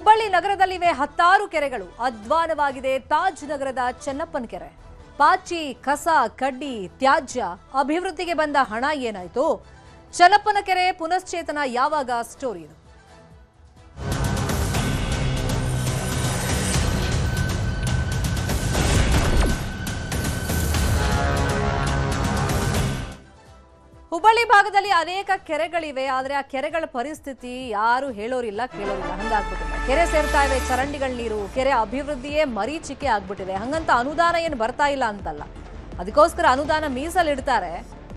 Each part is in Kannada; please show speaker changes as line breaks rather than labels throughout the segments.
ಹುಬ್ಬಳ್ಳಿ ನಗರದಲ್ಲಿವೆ ಹತ್ತಾರು ಕೆರೆಗಳು. ಅಧ್ವಾನವಾಗಿದೆ ತಾಜ್ ನಗರದ ಚೆನ್ನಪ್ಪನ ಕೆರೆ. ಪಾಚಿ, ಕಸ, ಕಡ್ಡಿ, ತ್ಯಾಜ್ಯ. ಅಭಿವೃದ್ಧಿಗೆ ಬಂದ ಹಣ ಏನಾಯ್ತು? ಚೆನ್ನಪ್ಪನ ಕೆರೆ ಪುನಶ್ಚೇತನ ಯಾವಾಗ? ಸ್ಟೋರಿ ಇದು. ಹುಬ್ಬಳ್ಳಿ ಭಾಗದಲ್ಲಿ ಅನೇಕ ಕೆರೆಗಳಿವೆ. ಆದರೆ ಆ ಕೆರೆಗಳ ಪರಿಸ್ಥಿತಿ ಯಾರು ಹೇಳೋರಿಲ್ಲ, ಕೇಳೋರಿಲ್ಲ, ಹಂಗಾಗ್ಬಿಟ್ಟಿದೆ. ಕೆರೆ ಸೇರ್ತಾ ಇವೆ ಚರಂಡಿಗಳ ನೀರು. ಕೆರೆ ಅಭಿವೃದ್ಧಿಯೇ ಮರೀಚಿಕೆ ಆಗ್ಬಿಟ್ಟಿದೆ. ಹಂಗಂತ ಅನುದಾನ ಏನು ಬರ್ತಾ ಇಲ್ಲ ಅಂತಲ್ಲ, ಅದಕ್ಕೋಸ್ಕರ ಅನುದಾನ ಮೀಸಲಿಡ್ತಾರೆ.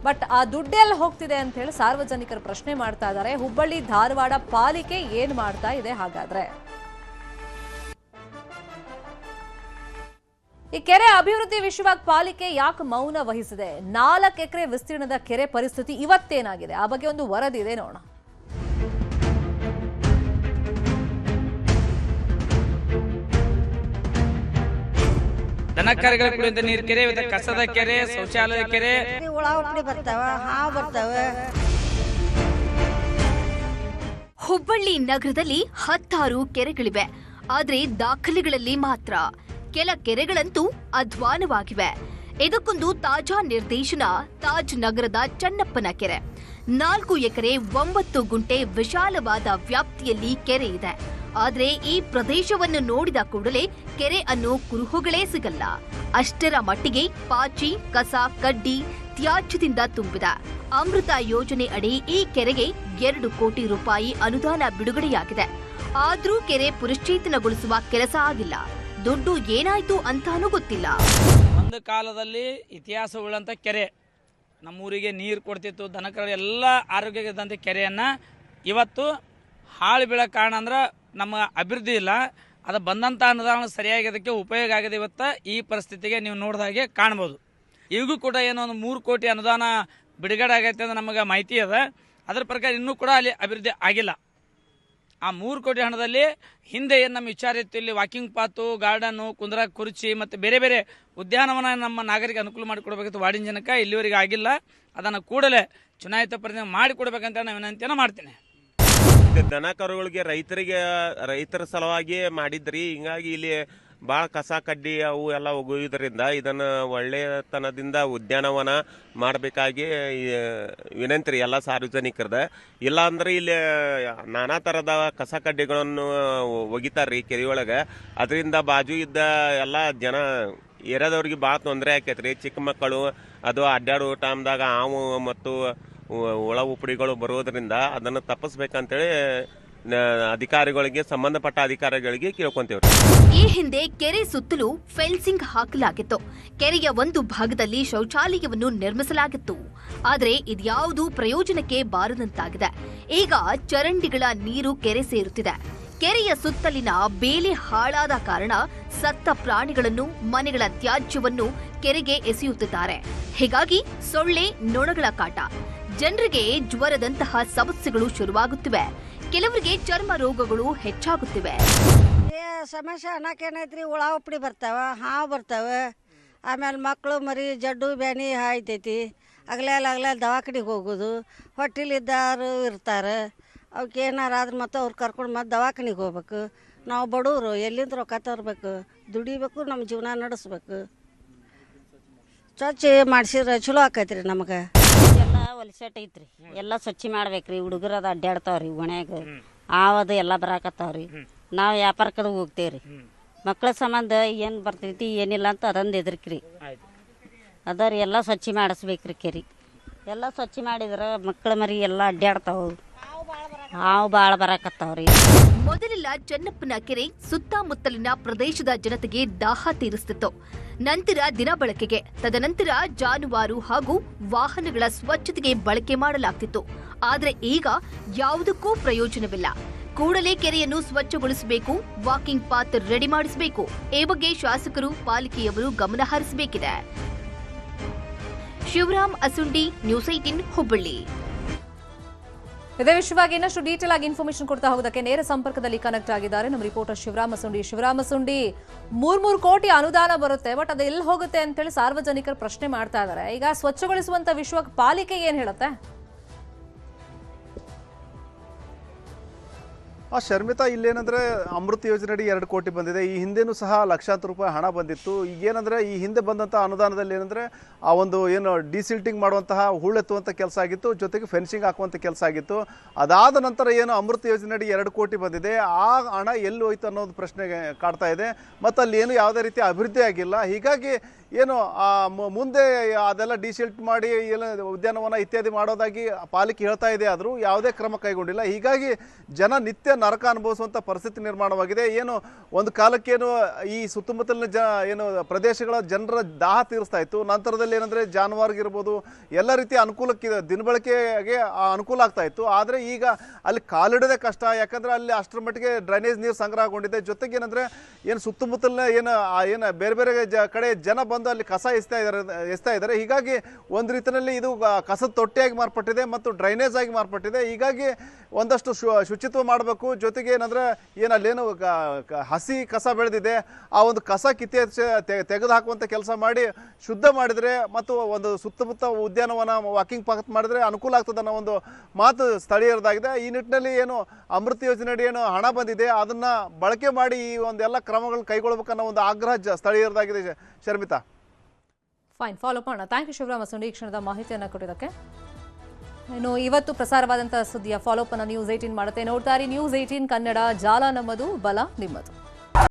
ಬಟ್ ಆ ದುಡ್ಡೆಲ್ಲ ಹೋಗ್ತಿದೆ ಅಂತ ಹೇಳಿ ಸಾರ್ವಜನಿಕರು ಪ್ರಶ್ನೆ ಮಾಡ್ತಾ ಇದ್ದಾರೆ. ಹುಬ್ಬಳ್ಳಿ ಧಾರವಾಡ ಪಾಲಿಕೆ ಏನ್ ಮಾಡ್ತಾ ಇದೆ ಹಾಗಾದ್ರೆ? ಈ ಕೆರೆ ಅಭಿವೃದ್ಧಿ ವಿಷಯವಾಗಿ ಪಾಲಿಕೆ ಯಾಕೆ ಮೌನ ವಹಿಸಿದೆ? 4 ಎಕರೆ ವಿಸ್ತೀರ್ಣದ ಕೆರೆ ಪರಿಸ್ಥಿತಿ ಇವತ್ತೇನಾಗಿದೆ? ಆ ಬಗ್ಗೆ ಒಂದು ವರದಿ ಇದೆ, ನೋಡೋಣ.
ದನಕರುಗಳ ಕುಡಿಯುವಂತ ನೀರು ಕೆರೆ, ಕಸದ ಕೆರೆ, ಶೌಚಾಲಯ ಕೆರೆ,
ಉಳ್ಳಾಗಡ್ಡಿ ಬರ್ತಾವ, ಹಾವು ಬರ್ತಾವ.
ಹುಬ್ಬಳ್ಳಿ ನಗರದಲ್ಲಿ ಹತ್ತಾರು ಕೆರೆಗಳಿವೆ. ಆದ್ರೆ ದಾಖಲೆಗಳಲ್ಲಿ ಮಾತ್ರ ಕೆಲ ಕೆರೆಗಳಂತೂ ಅಧ್ವಾನವಾಗಿವೆ. ಇದಕ್ಕೊಂದು ತಾಜಾ ನಿರ್ದೇಶನ ತಾಜ್ ನಗರದ ಚೆನ್ನಪ್ಪನ ಕೆರೆ. 4 ಎಕರೆ 9 ಗುಂಟೆ ವಿಶಾಲವಾದ ವ್ಯಾಪ್ತಿಯಲ್ಲಿ ಕೆರೆ ಇದೆ. ಆದ್ರೆ ಈ ಪ್ರದೇಶವನ್ನು ನೋಡಿದ ಕೂಡಲೇ ಕೆರೆ ಅನ್ನೋ ಕುರುಹುಗಳೇ ಸಿಗಲ್ಲ. ಅಷ್ಟರ ಮಟ್ಟಿಗೆ ಪಾಚಿ, ಕಸ, ಕಡ್ಡಿ, ತ್ಯಾಜ್ಯದಿಂದ ತುಂಬಿದೆ. ಅಮೃತ ಯೋಜನೆ ಅಡಿ ಈ ಕೆರೆಗೆ 2 ಕೋಟಿ ರೂಪಾಯಿ ಅನುದಾನ ಬಿಡುಗಡೆಯಾಗಿದೆ. ಆದ್ರೂ ಕೆರೆ ಪುನಶ್ಚೇತನಗೊಳಿಸುವ ಕೆಲಸ ಆಗಿಲ್ಲ. ದುಡ್ಡು ಏನಾಯ್ತು ಅಂತಾನೂ ಗೊತ್ತಿಲ್ಲ.
ಒಂದು ಕಾಲದಲ್ಲಿ ಇತಿಹಾಸ ಉಳ್ಳಂತ ಕೆರೆ, ನಮ್ಮೂರಿಗೆ ನೀರು ಕೊಡ್ತಿತ್ತು. ದನಕರ ಎಲ್ಲ ಆರೋಗ್ಯದಂತ ಕೆರೆಯನ್ನ ಇವತ್ತು ಹಾಳು ಬೀಳೋ ಕಾರಣ ಅಂದ್ರೆ ನಮ್ಮ ಅಭಿವೃದ್ಧಿ ಇಲ್ಲ. ಅದು ಬಂದಂಥ ಅನುದಾನ ಸರಿಯಾಗಿ ಅದಕ್ಕೆ ಉಪಯೋಗ ಆಗಿದೆ. ಇವತ್ತು ಈ ಪರಿಸ್ಥಿತಿಗೆ ನೀವು ನೋಡಿದ ಹಾಗೆ ಕಾಣ್ಬೋದು. ಈಗೂ ಕೂಡ ಏನೋ ಒಂದು 3 ಕೋಟಿ ಅನುದಾನ ಬಿಡುಗಡೆ ಆಗೈತೆ ಅಂತ ನಮಗೆ ಮಾಹಿತಿ ಅದ. ಅದರ ಪ್ರಕಾರ ಇನ್ನೂ ಕೂಡ ಅಲ್ಲಿ ಅಭಿವೃದ್ಧಿ ಆಗಿಲ್ಲ. ಆ 3 ಕೋಟಿ ಹಣದಲ್ಲಿ ಹಿಂದೆ ಏನು ನಮ್ಮ ವಿಚಾರ ಇತ್ತು, ಇಲ್ಲಿ ವಾಕಿಂಗ್ ಪಾತು, ಗಾರ್ಡನ್ನು, ಕುಂದ್ರ ಕುರ್ಚಿ ಮತ್ತು ಬೇರೆ ಬೇರೆ ಉದ್ಯಾನವನ ನಮ್ಮ ನಾಗರಿಕ ಅನುಕೂಲ ಮಾಡಿಕೊಡ್ಬೇಕಿತ್ತು. ವಾರ್ಡಿನ ಜನಕ್ಕೆ ಇಲ್ಲಿವರೆಗೆ ಆಗಿಲ್ಲ. ಅದನ್ನು ಕೂಡಲೇ ಚುನಾಯಿತ ಪ್ರತಿನಿಧಿ ಮಾಡಿಕೊಡ್ಬೇಕಂತ ನಾನು ವಿನಂತಿಯನ್ನು ಮಾಡ್ತೀನಿ.
ದನ ಕರುಗಳಿಗೆ ರೈತರ ಸಲುವಾಗಿ ಮಾಡಿದ್ರಿ. ಹಿಂಗಾಗಿ ಇಲ್ಲಿ ಭಾಳ ಕಸ ಕಡ್ಡಿ ಅವು ಎಲ್ಲ ಒಗೆಯುವುದರಿಂದ ಇದನ್ನು ಒಳ್ಳೆಯತನದಿಂದ ಉದ್ಯಾನವನ ಮಾಡಬೇಕಾಗಿ ವಿನಂತಿ ಎಲ್ಲ ಸಾರ್ವಜನಿಕರದ. ಇಲ್ಲ ಅಂದ್ರೆ ಇಲ್ಲಿ ನಾನಾ ಥರದ ಕಸ ಕಡ್ಡಿಗಳನ್ನು ಒಗಿತಾರ್ರಿ ಕೆರೆಯೊಳಗೆ. ಅದರಿಂದ ಬಾಜು ಇದ್ದ ಎಲ್ಲ ಜನ ಏರಿಯಾದವ್ರಿಗೆ ಭಾಳ ತೊಂದರೆ ಆಕೈತ್ರಿ. ಚಿಕ್ಕ ಮಕ್ಕಳು ಅದು ಅಡ್ಡಾಡೋ ಟೈಮ್ದಾಗ ಹಾವು ಮತ್ತು ಒಳ ಉಪಡಿಗಳು ಬರೋದ್ರಿಂದ ಅದನ್ನು ತಪ್ಪಿಸ್ಬೇಕಂತೇಳಿ ಅಧಿಕಾರಿಗಳಿಗೆ, ಸಂಬಂಧಪಟ್ಟ ಅಧಿಕಾರಿಗಳಿಗೆ ಕೇಳ್ಕೊಂತೇವ್ರಿ.
ಈ ಹಿಂದೆ ಕೆರೆ ಸುತ್ತಲೂ ಫೆನ್ಸಿಂಗ್ ಹಾಕಲಾಗಿತ್ತು. ಕೆರೆಯ ಒಂದು ಭಾಗದಲ್ಲಿ ಶೌಚಾಲಯವನ್ನು ನಿರ್ಮಿಸಲಾಗಿತ್ತು. ಆದರೆ ಇದ್ಯಾವುದೂ ಪ್ರಯೋಜನಕ್ಕೆ ಬಾರದಂತಾಗಿದೆ. ಈಗ ಚರಂಡಿಗಳ ನೀರು ಕೆರೆ ಸೇರುತ್ತಿದೆ. ಕೆರೆಯ ಸುತ್ತಲಿನ ಬೇಲಿ ಹಾಳಾದ ಕಾರಣ ಸತ್ತ ಪ್ರಾಣಿಗಳನ್ನು, ಮನೆಗಳ ತ್ಯಾಜ್ಯವನ್ನು ಕೆರೆಗೆ ಎಸೆಯುತ್ತಿದ್ದಾರೆ. ಹೀಗಾಗಿ ಸೊಳ್ಳೆ, ನೊಣಗಳ ಕಾಟ, ಜನರಿಗೆ ಜ್ವರದಂತಹ ಸಮಸ್ಯೆಗಳು ಶುರುವಾಗುತ್ತಿವೆ. ಕೆಲವರಿಗೆ ಚರ್ಮ ರೋಗಗಳು ಹೆಚ್ಚಾಗುತ್ತಿವೆ.
ಸಮಸ್ಯೆ ಅನ್ನಕೇನೈತ್ರಿ, ಉಳ್ಳಾಗಡ್ಡಿ ಬರ್ತಾವ, ಹಾವು ಬರ್ತಾವ. ಆಮೇಲೆ ಮಕ್ಕಳು ಮರಿ ಜಡ್ಡು ಬ್ಯಾನಿ ಆಯ್ತೈತಿ. ಅಗಲೇ ದವಾಖಾನಿಗೆ ಹೋಗೋದು. ಹೊಟ್ಟಿಲಿದ್ದಾರು ಇರ್ತಾರೆ. ಅವಕ್ಕೆ ಏನಾರು ಆದ್ರೆ ಮತ್ತೆ ಅವ್ರು ಕರ್ಕೊಂಡು ಮತ್ತೆ ದವಾಖಾನಿಗೆ ಹೋಗ್ಬೇಕು. ನಾವು ಬಡವರು ಎಲ್ಲಿಂದ ರೊಕ್ಕ ತರಬೇಕು, ದುಡಿಬೇಕು, ನಮ್ಮ ಜೀವನ ನಡೆಸ್ಬೇಕು. ಸ್ವಚ್ಛ ಮಾಡಿಸಿದ್ರೆ ಚಲೋ ಆಕೈತ್ರಿ ನಮಗೆ.
ಎಲ್ಲ ಹೊಲಸೆಟ್ ಐತ್ರಿ, ಎಲ್ಲ ಸ್ವಚ್ಛ ಮಾಡ್ಬೇಕ್ರಿ. ಹುಡುಗರು ಅದು ಅಡ್ಡಾಡ್ತಾವ್ರಿ ಮನ್ಯಾಗ, ಆವದು ಎಲ್ಲ ಬರಾಕತ್ತಾವ್ರಿ. ನಾವು ವ್ಯಾಪಾರಕ್ಕದು ಹೋಗ್ತೇವ್ರಿ. ಮಕ್ಕಳ ಸಂಬಂಧ ಏನು ಬರ್ತೈತಿ ಏನಿಲ್ಲ ಅಂತ ಅದೊಂದು ಹೆದರ್ಕ್ರಿ. ಅದರಿ ಎಲ್ಲ ಸ್ವಚ್ಛ ಮಾಡಿಸ್ಬೇಕ್ರಿ ಕೆರೆ. ಎಲ್ಲ ಸ್ವಚ್ಛ ಮಾಡಿದ್ರೆ ಮಕ್ಕಳ ಮರಿ ಎಲ್ಲ ಅಡ್ಡಾಡ್ತಾವು, ಹಾವು ಭಾಳ ಬರಾಕತ್ತಾವ್ರಿ.
ಮೊದಲೆಲ್ಲ ಚೆನ್ನಪ್ಪನ ಕೆರೆ ಸುತ್ತಮುತ್ತಲಿನ ಪ್ರದೇಶದ ಜನತೆಗೆ ದಾಹ ತೀರಿಸುತ್ತಿತ್ತು. ನಂತರ ದಿನ ಬಳಕೆಗೆ, ತದನಂತರ ಜಾನುವಾರು ಹಾಗೂ ವಾಹನಗಳ ಸ್ವಚ್ಛತೆಗೆ ಬಳಕೆ ಮಾಡಲಾಗ್ತಿತ್ತು. ಆದ್ರೆ ಈಗ ಯಾವುದಕ್ಕೂ ಪ್ರಯೋಜನವಿಲ್ಲ. ಕೂಡಲೇ ಕೆರೆಯನ್ನು ಸ್ವಚ್ಛಗೊಳಿಸಬೇಕು, ವಾಕಿಂಗ್ ಪಾತ್ ರೆಡಿ ಮಾಡಿಸಬೇಕು. ಈ ಬಗ್ಗೆ ಶಾಸಕರು, ಪಾಲಿಕೆಯವರು ಗಮನ ಹರಿಸಬೇಕಿದೆ. ಶಿವರಾಮ್ ಅಸುಂಡಿ, ನ್ಯೂಸ್ 18 ಹುಬ್ಬಳ್ಳಿ.
ಇದೇ ವಿಷಯವಾಗಿ ಇನ್ನಷ್ಟು ಡೀಟೇಲ್ ಆಗಿ ಇನ್ಫಾರ್ಮೇಶನ್ ಕೊಡ್ತಾ ಹೋಗೋದಕ್ಕೆ ನೇರ ಸಂಪರ್ಕದಲ್ಲಿ ಕನೆಕ್ಟ್ ಆಗಿದ್ದಾರೆ ನಮ್ಮ ರಿಪೋರ್ಟರ್ ಶಿವರಾಮ್ ಅಸುಂಡಿ. 3 ಕೋಟಿ ಅನುದಾನ ಬರುತ್ತೆ, ಬಟ್ ಅದು ಎಲ್ಲಿ ಹೋಗುತ್ತೆ ಅಂತೇಳಿ ಸಾರ್ವಜನಿಕರು ಪ್ರಶ್ನೆ ಮಾಡ್ತಾ ಇದ್ದಾರೆ. ಈಗ ಸ್ವಚ್ಛಗೊಳಿಸುವಂತ ವಿಷಯವಾಗಿ ಪಾಲಿಕೆ ಏನ್ ಹೇಳುತ್ತೆ?
ಶರ್ಮಿತಾ, ಇಲ್ಲೇನಂದರೆ ಅಮೃತ್ ಯೋಜನೆಯಡಿ 2 ಕೋಟಿ ಬಂದಿದೆ. ಈ ಹಿಂದೆನೂ ಸಹ ಲಕ್ಷಾಂತರ ರೂಪಾಯಿ ಹಣ ಬಂದಿತ್ತು. ಈಗೇನಂದರೆ ಈ ಹಿಂದೆ ಬಂದಂಥ ಅನುದಾನದಲ್ಲಿ ಏನಂದರೆ ಆ ಒಂದು ಏನು ಡಿಸಿಲ್ಟಿಂಗ್ ಮಾಡುವಂತಹ ಹೂಳೆತ್ತುವಂಥ ಕೆಲಸ ಆಗಿತ್ತು, ಜೊತೆಗೆ ಫೆನ್ಸಿಂಗ್ ಹಾಕುವಂಥ ಕೆಲಸ ಆಗಿತ್ತು. ಅದಾದ ನಂತರ ಏನು ಅಮೃತ್ ಯೋಜನೆಯಡಿ 2 ಕೋಟಿ ಬಂದಿದೆ, ಆ ಹಣ ಎಲ್ಲಿ ಹೋಯ್ತು ಅನ್ನೋದು ಪ್ರಶ್ನೆ ಕಾಡ್ತಾ ಇದೆ. ಮತ್ತು ಅಲ್ಲಿ ಏನು ಯಾವುದೇ ರೀತಿಯ ಅಭಿವೃದ್ಧಿ ಆಗಿಲ್ಲ. ಹೀಗಾಗಿ ಏನು ಮುಂದೆ ಅದೆಲ್ಲ ಡಿಸಿಲ್ಟ್ ಮಾಡಿ ಏನು ಉದ್ಯಾನವನ ಇತ್ಯಾದಿ ಮಾಡೋದಾಗಿ ಪಾಲಿಕೆ ಹೇಳ್ತಾ ಇದೆ, ಆದರೂ ಯಾವುದೇ ಕ್ರಮ ಕೈಗೊಂಡಿಲ್ಲ. ಹೀಗಾಗಿ ಜನ ನಿತ್ಯ ನರಕ ಅನುಭವಿಸುವಂಥ ಪರಿಸ್ಥಿತಿ ನಿರ್ಮಾಣವಾಗಿದೆ. ಏನು ಒಂದು ಕಾಲಕ್ಕೇನು ಈ ಸುತ್ತಮುತ್ತಲಿನ ಏನು ಪ್ರದೇಶಗಳ ಜನರ ದಾಹ ತೀರಿಸ್ತಾ ಇತ್ತು. ನಂತರದಲ್ಲಿ ಏನಂದರೆ ಜಾನುವಾರಿಗಿರ್ಬೋದು ಎಲ್ಲ ರೀತಿಯ ಅನುಕೂಲಕ್ಕೆ ದಿನಬಳಕೆಗೆ ಅನುಕೂಲ ಆಗ್ತಾ ಇತ್ತು. ಆದರೆ ಈಗ ಅಲ್ಲಿ ಕಾಲಿಡೋದೇ ಕಷ್ಟ, ಯಾಕಂದರೆ ಅಲ್ಲಿ ಅಷ್ಟರ ಮಟ್ಟಿಗೆ ಡ್ರೈನೇಜ್ ನೀರು ಸಂಗ್ರಹಗೊಂಡಿದೆ. ಜೊತೆಗೆ ಏನಂದರೆ ಏನು ಸುತ್ತಮುತ್ತಲಿನ ಏನು ಬೇರೆ ಬೇರೆ ಕಡೆ ಜನ ಬಂದು ಅಲ್ಲಿ ಕಸ ಎಸ್ತಾ ಇದ್ದಾರೆ. ಹೀಗಾಗಿ ಒಂದು ರೀತಿಯಲ್ಲಿ ಇದು ಕಸದ ತೊಟ್ಟಿಯಾಗಿ ಮಾರ್ಪಟ್ಟಿದೆ ಮತ್ತು ಡ್ರೈನೇಜ್ ಆಗಿ ಮಾರ್ಪಟ್ಟಿದೆ. ಹೀಗಾಗಿ ಒಂದಷ್ಟು ಶುಚಿತ್ವ ಮಾಡಬೇಕು. ಜೊತೆಗೆ ಏನಂದರೆ ಅಲ್ಲೇನು ಹಸಿ ಕಸ ಬೆಳೆದಿದೆ, ಆ ಒಂದು ಕಸ ತೆಗೆದು ಹಾಕುವಂಥ ಕೆಲಸ ಮಾಡಿ ಶುದ್ಧ ಮಾಡಿದರೆ ಮತ್ತು ಒಂದು ಸುತ್ತಮುತ್ತ ಉದ್ಯಾನವನ ವಾಕಿಂಗ್ ಪಾತ್ ಮಾಡಿದರೆ ಅನುಕೂಲ ಆಗ್ತದೆ ಅನ್ನೋ ಒಂದು ಮಾತು ಸ್ಥಳೀಯರದಾಗಿದೆ. ಈ ನಿಟ್ಟಿನಲ್ಲಿ ಏನು ಅಮೃತ್ ಯೋಜನೆಯಡಿ ಏನು ಹಣ ಬಂದಿದೆ ಅದನ್ನು ಬಳಕೆ ಮಾಡಿ ಈ ಒಂದೆಲ್ಲ ಕ್ರಮಗಳು ಕೈಗೊಳ್ಳಬೇಕನ್ನೋ ಒಂದು ಆಗ್ರಹ ಸ್ಥಳೀಯರದಾಗಿದೆ. ಶರ್ಮಿತಾ,
ಫೈನ್, ಫಾಲೋ ಮಾಡೋಣ. ಥ್ಯಾಂಕ್ ಯು ಶಿವರಾಮ ಸುಂಡಿ, ಈ ಕ್ಷಣದ ಮಾಹಿತಿಯನ್ನು ಕೊಟ್ಟಿದ್ದಕ್ಕೆ. ಇನ್ನು ಇವತ್ತು ಪ್ರಸಾರವಾದಂತಹ ಸುದ್ದಿಯ ಫಾಲೋಅಪ್ ಅನ್ನು News 18 ಮಾಡುತ್ತೆ. ನೋಡ್ತಾ ಇರಿ News 18 ಕನ್ನಡ, ಜಾಲ ನಮ್ಮದು, ಬಲ ನಿಮ್ಮದು.